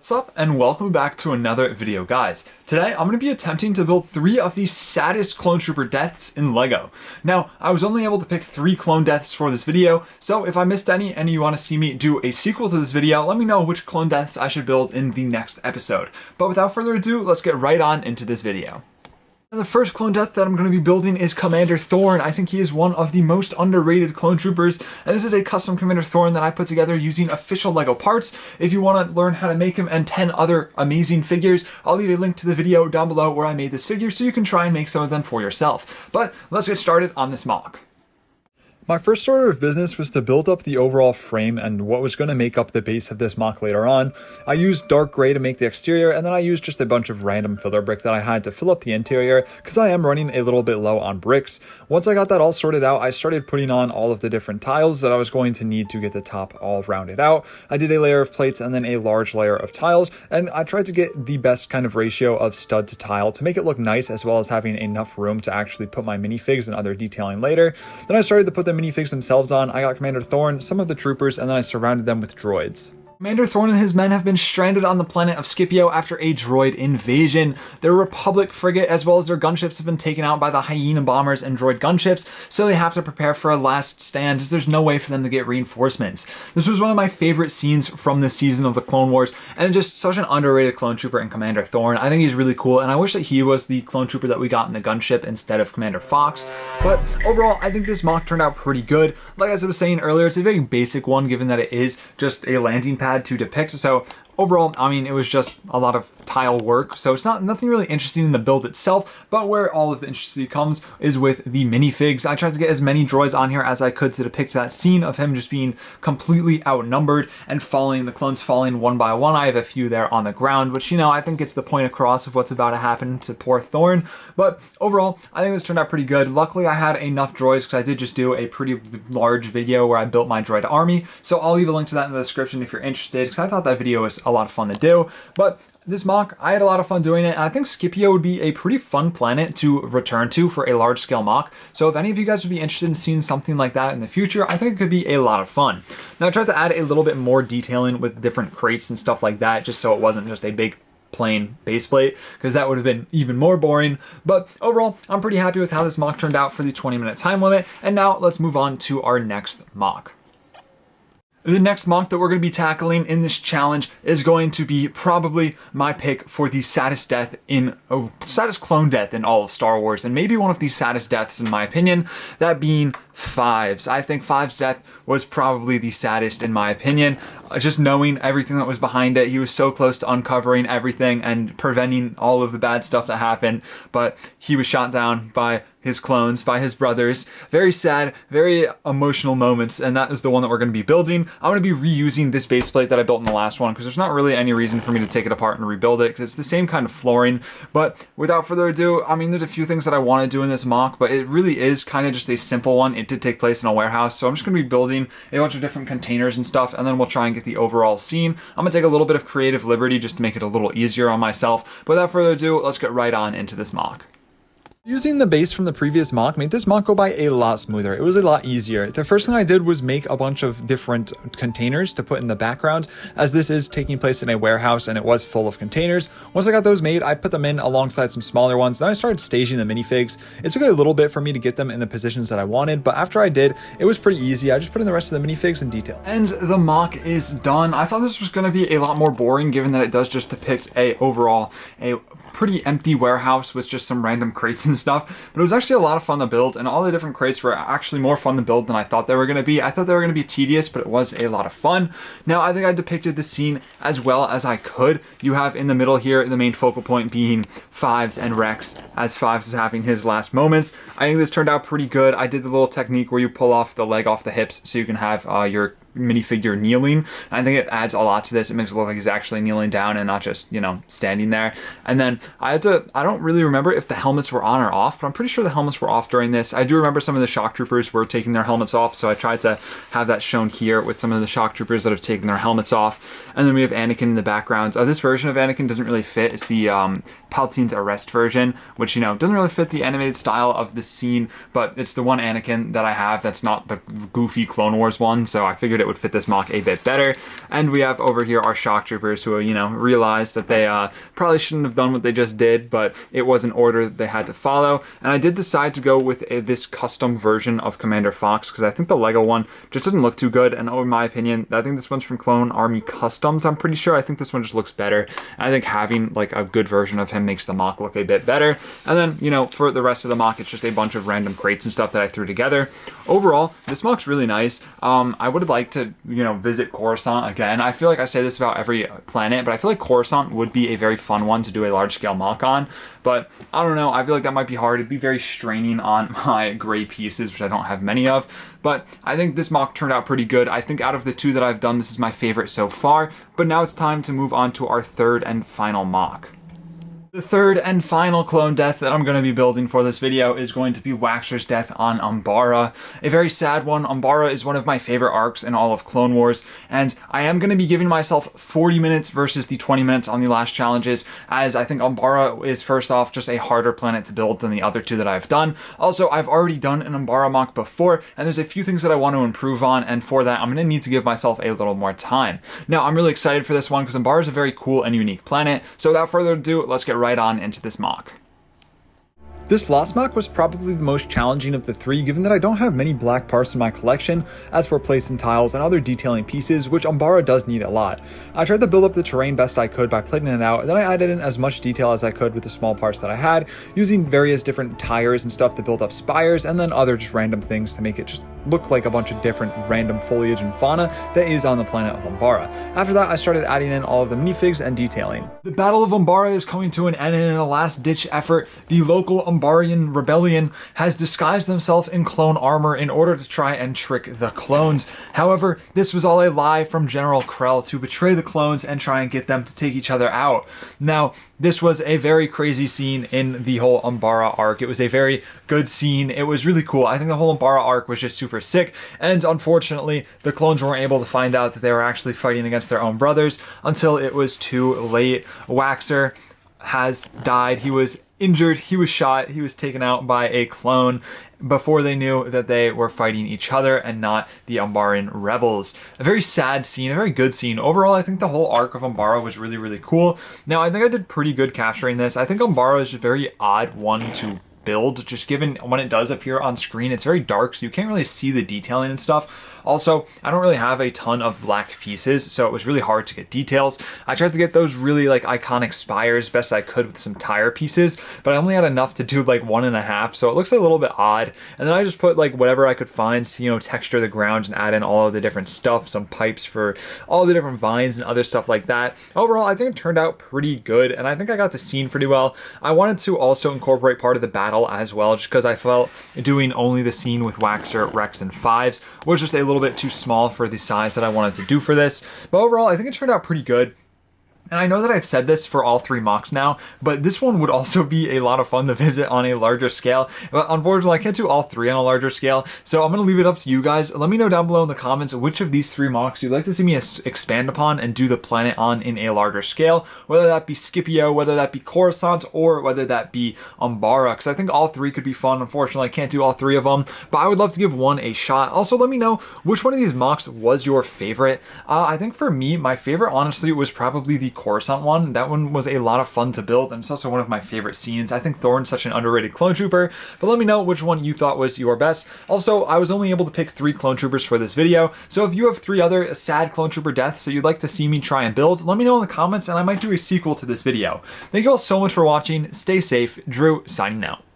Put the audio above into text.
What's up and welcome back to another video, guys. Today I'm going to be attempting to build 3 of the saddest clone trooper deaths in LEGO. Now, I was only able to pick 3 clone deaths for this video, so if I missed any and you want to see me do a sequel to this video, let me know which clone deaths I should build in the next episode. But without further ado, let's get right on into this video. And the first clone death that I'm going to be building is Commander Thorn. I think he is one of the most underrated clone troopers, and this is a custom Commander Thorn that I put together using official LEGO parts. If you want to learn how to make him and 10 other amazing figures, I'll leave a link to the video down below where I made this figure so you can try and make some of them for yourself. But let's get started on this mock. My first order of business was to build up the overall frame and what was going to make up the base of this mock later on. I used dark gray to make the exterior, and then I used just a bunch of random filler brick that I had to fill up the interior because I am running a little bit low on bricks. Once I got that all sorted out, I started putting on all of the different tiles that I was going to need to get the top all rounded out. I did a layer of plates and then a large layer of tiles, and I tried to get the best kind of ratio of stud to tile to make it look nice, as well as having enough room to actually put my minifigs and other detailing later. Then I started to put the minifigs themselves on. I got Commander Thorn, some of the troopers, and then I surrounded them with droids. Commander Thorn and his men have been stranded on the planet of Scipio after a droid invasion. Their Republic frigate as well as their gunships have been taken out by the Hyena bombers and droid gunships, so they have to prepare for a last stand as there's no way for them to get reinforcements. This was one of my favorite scenes from this season of the Clone Wars, and just such an underrated clone trooper in Commander Thorn. I think he's really cool, and I wish that he was the clone trooper that we got in the gunship instead of Commander Fox. But overall, I think this mock turned out pretty good. Like as I was saying earlier, it's a very basic one given that it is just a landing pad to depict. So overall, I mean, it was just a lot of tile work, so it's nothing really interesting in the build itself, but where all of the interest comes is with the minifigs. I tried to get as many droids on here as I could to depict that scene of him just being completely outnumbered and falling, the clones falling one by one. I have a few there on the ground, which, you know, I think gets the point across of what's about to happen to poor Thorn. But overall, I think this turned out pretty good. Luckily, I had enough droids because I did just do a pretty large video where I built my droid army, so I'll leave a link to that in the description if you're interested, because I thought that video was a lot of fun to do. But this mock, I had a lot of fun doing it, and I think Scipio would be a pretty fun planet to return to for a large-scale mock. So if any of you guys would be interested in seeing something like that in the future, I think it could be a lot of fun. Now I tried to add a little bit more detailing with different crates and stuff like that, just so it wasn't just a big plain base plate, because that would have been even more boring. But overall, I'm pretty happy with how this mock turned out for the 20-minute time limit. And now let's move on to our next mock. The next mock that we're going to be tackling in this challenge is going to be probably my pick for the saddest death saddest clone death in all of Star Wars, and maybe one of the saddest deaths in my opinion, that being Fives. I think Fives' death was probably the saddest in my opinion. Just knowing everything that was behind it, he was so close to uncovering everything and preventing all of the bad stuff that happened, but he was shot down by his clones, by his brothers. Very sad, very emotional moments, and that is the one that we're going to be building. I'm going to be reusing this base plate that I built in the last one because there's not really any reason for me to take it apart and rebuild it because it's the same kind of flooring. But without further ado, I mean, there's a few things that I want to do in this mock, but it really is kind of just a simple one. It did take place in a warehouse, so I'm just going to be building a bunch of different containers and stuff, and then we'll try and get the overall scene. I'm going to take a little bit of creative liberty just to make it a little easier on myself. But without further ado, let's get right on into this mock. Using the base from the previous mock made this mock go by a lot smoother. It was a lot easier. The first thing I did was make a bunch of different containers to put in the background, as this is taking place in a warehouse and it was full of containers. Once I got those made, I put them in alongside some smaller ones. Then I started staging the minifigs. It took a little bit for me to get them in the positions that I wanted, but after I did, it was pretty easy. I just put in the rest of the minifigs in detail. And the mock is done. I thought this was going to be a lot more boring given that it does just depict a pretty empty warehouse with just some random crates and stuff, but it was actually a lot of fun to build, and all the different crates were actually more fun to build than I thought they were going to be. I thought they were going to be tedious, but it was a lot of fun. Now, I think I depicted the scene as well as I could. You have in the middle here the main focal point being Fives and Rex, as Fives is having his last moments. I think this turned out pretty good. I did the little technique where you pull off the leg off the hips so you can have your minifigure kneeling. I think it adds a lot to this. It makes it look like he's actually kneeling down and not just, you know, standing there. And then I don't really remember if the helmets were on or off, but I'm pretty sure the helmets were off during this. I do remember some of the shock troopers were taking their helmets off, so I tried to have that shown here with some of the shock troopers that have taken their helmets off. And then we have Anakin in the background. This version of Anakin doesn't really fit. It's the Palpatine's arrest version, which, you know, doesn't really fit the animated style of the scene, but it's the one Anakin that I have that's not the goofy Clone Wars one, so I figured it it would fit this mock a bit better. And we have over here our shock troopers who, you know, realized that they probably shouldn't have done what they just did, but it was an order that they had to follow. And I did decide to go with this custom version of Commander Fox because I think the Lego one just doesn't look too good. And in my opinion, I think this one's from Clone Army Customs, I'm pretty sure. I think this one just looks better. And I think having like a good version of him makes the mock look a bit better. And then, you know, for the rest of the mock, it's just a bunch of random crates and stuff that I threw together. Overall, this mock's really nice. I would like to, you know, visit Coruscant again. I feel like I say this about every planet, but I feel like Coruscant would be a very fun one to do a large scale mock on. But I don't know, I feel like that might be hard. It'd be very straining on my gray pieces, which I don't have many of. But I think this mock turned out pretty good. I think out of the two that I've done, this is my favorite so far. But now it's time to move on to our third and final mock. The third and final clone death that I'm going to be building for this video is going to be Waxer's death on Umbara. A very sad one. Umbara is one of my favorite arcs in all of Clone Wars, and I am going to be giving myself 40 minutes versus the 20 minutes on the last challenges, as I think Umbara is first off just a harder planet to build than the other two that I've done. Also, I've already done an Umbara mock before, and there's a few things that I want to improve on, and for that I'm going to need to give myself a little more time. Now, I'm really excited for this one because Umbara is a very cool and unique planet, so without further ado, let's get right on into this mock. This last mock was probably the most challenging of the three, given that I don't have many black parts in my collection. As for plates and tiles and other detailing pieces, which Umbara does need a lot. I tried to build up the terrain best I could by plating it out, and then I added in as much detail as I could with the small parts that I had, using various different tires and stuff to build up spires, and then other just random things to make it just look like a bunch of different random foliage and fauna that is on the planet of Umbara. After that, I started adding in all of the minifigs and detailing. The Battle of Umbara is coming to an end, and in a last-ditch effort, the local Umbarian rebellion has disguised themselves in clone armor in order to try and trick the clones. However, this was all a lie from General Krell to betray the clones and try and get them to take each other out. Now, this was a very crazy scene in the whole Umbara arc. It was a very good scene. It was really cool. I think the whole Umbara arc was just super sick, and unfortunately, the clones weren't able to find out that they were actually fighting against their own brothers until it was too late. Waxer has died. He was injured, he was shot, he was taken out by a clone before they knew that they were fighting each other and not the Umbaran rebels. A very sad scene, a very good scene. Overall, I think the whole arc of Umbara was really, really cool. Now, I think I did pretty good capturing this. I think Umbara is a very odd one to build, just given when it does appear on screen, it's very dark, so you can't really see the detailing and stuff. Also, I don't really have a ton of black pieces, so it was really hard to get details. I tried to get those really like iconic spires best I could with some tire pieces, but I only had enough to do like 1.5, so it looks a little bit odd. And then I just put like whatever I could find to, you know, texture the ground and add in all of the different stuff, some pipes for all the different vines and other stuff like that. Overall, I think it turned out pretty good, and I think I got the scene pretty well. I wanted to also incorporate part of the battle as well, just because I felt doing only the scene with Waxer, Rex, and Fives was just a little bit too small for the size that I wanted to do for this. But overall, I think it turned out pretty good. And I know that I've said this for all 3 mocks now, but this one would also be a lot of fun to visit on a larger scale. But unfortunately, I can't do all 3 on a larger scale, so I'm going to leave it up to you guys. Let me know down below in the comments which of these 3 mocks you'd like to see me expand upon and do the planet on in a larger scale, whether that be Scipio, whether that be Coruscant, or whether that be Umbara, because I think all 3 could be fun. Unfortunately, I can't do all 3 of them, but I would love to give one a shot. Also, let me know which one of these mocks was your favorite. I think for me, my favorite, honestly, was probably the Coruscant one. That one was a lot of fun to build, and it's also one of my favorite scenes. I think Thorn's such an underrated clone trooper, but let me know which one you thought was your best. Also, I was only able to pick 3 clone troopers for this video, so if you have 3 other sad clone trooper deaths that you'd like to see me try and build, let me know in the comments and I might do a sequel to this video. Thank you all so much for watching. Stay safe. Drew, signing out.